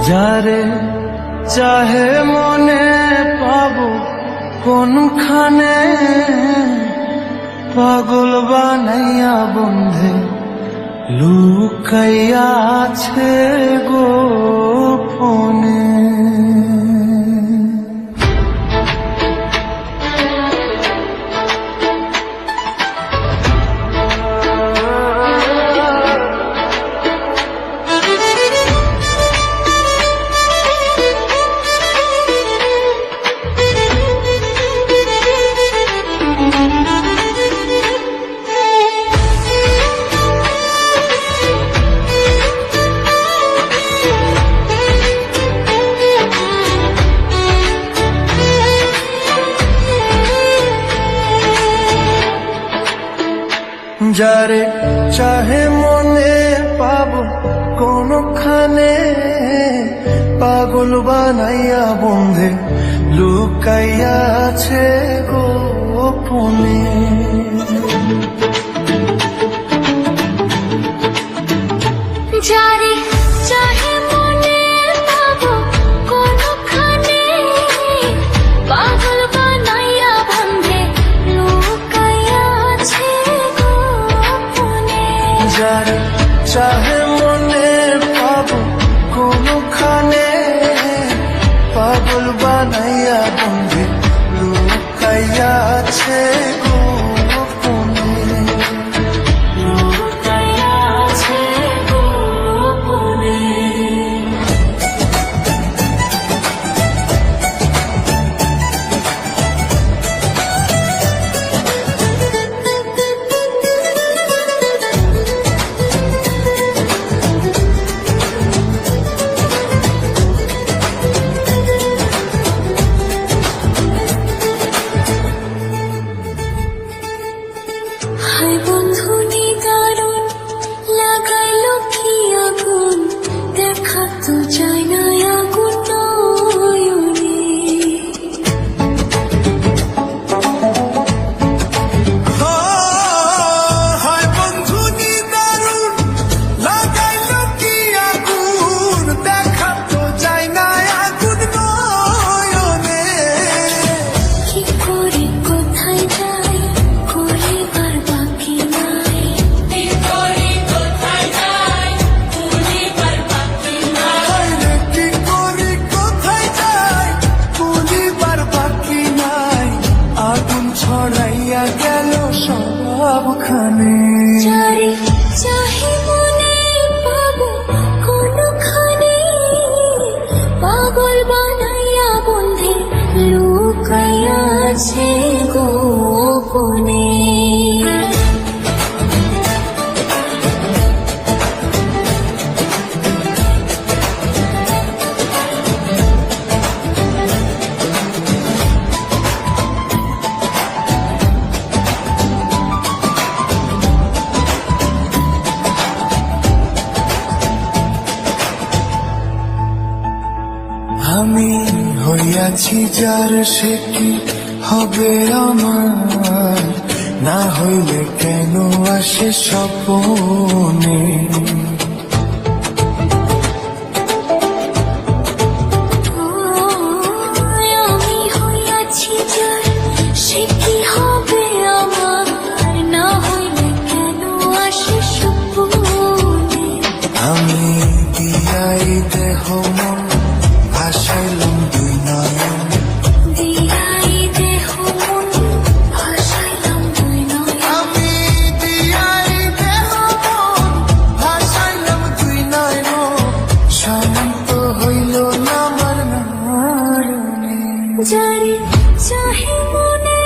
যারে চাহে মনে পাবো কোনখানে, পাগল বানাইয়া বন্ধে লুকাইয়া আছে গোপনে। যারে চাহে মনে পাবো কোনখানে, পাগল বানাইয়া বন্ধে লুকাইয়া আছে গোপনে। যারে চাহে মনে পাবো কোনখানে, পাগল বানাইয়া বন্ধে লুকাইয়া আছে গোপনে। যারে চাহে মনে পাবো কোনখানে, পাগল বানাইয়া বন্ধে লুকাইয়া আছে গোপনে। লুকাইয়া আছে গোপনে। হায় বন্ধু নিদারুণ লাগাইলো কি আগুন, দেখা তো যায় না আগুন নয়নে। হায় বন্ধু নিদারুণ লাগাইলো কি আগুন, দেখা তো যায় না আগুন নয়নে। কি করে কোথায় যাই করিবার বাকি নাই, কি করে কোথায় যাই করিবার বাকি নাই। কি করি কোথায় যাই বলিবার বাকি নাই, আগুন ছড়াইয়া গেল সবখানে। যারে চাহে মনে পাবো কোনখানে, পাগল বানাইয়া বন্ধে লুকাইয়া আছে গোপনে। আমি হইয়াছি যার, সে কি হবে আমার, না হইলে কেন আসে স্বপ্নে। আমি হইয়াছি যার, সে কি হবে আমার, না হইলে কেন আসে স্বপ্নে। আমি দিয়াই দেহ মন ভাসাইলাম দুই নয়ন, দিয়াই দেহ মন ভাসাইলাম দুই নয়ন। আমি দিয়াই দেহ মন ভাসাইলাম দুই নয়ন, শান্ত হইল না আমার নারণে। যারে চাহে মনে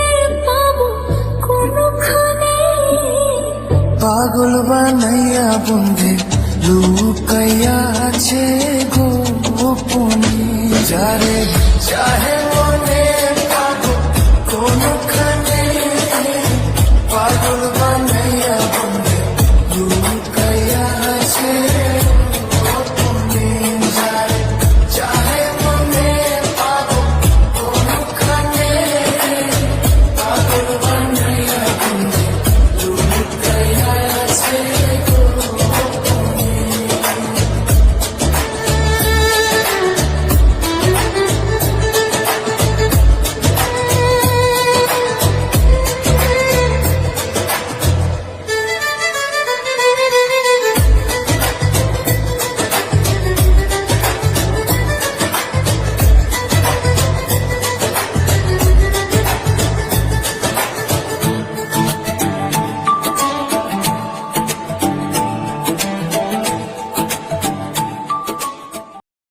পাবো কোনখানে, পাগল বানাইয়া বন্ধে লুকাইয়া আছে গোপনে। যারে চাহে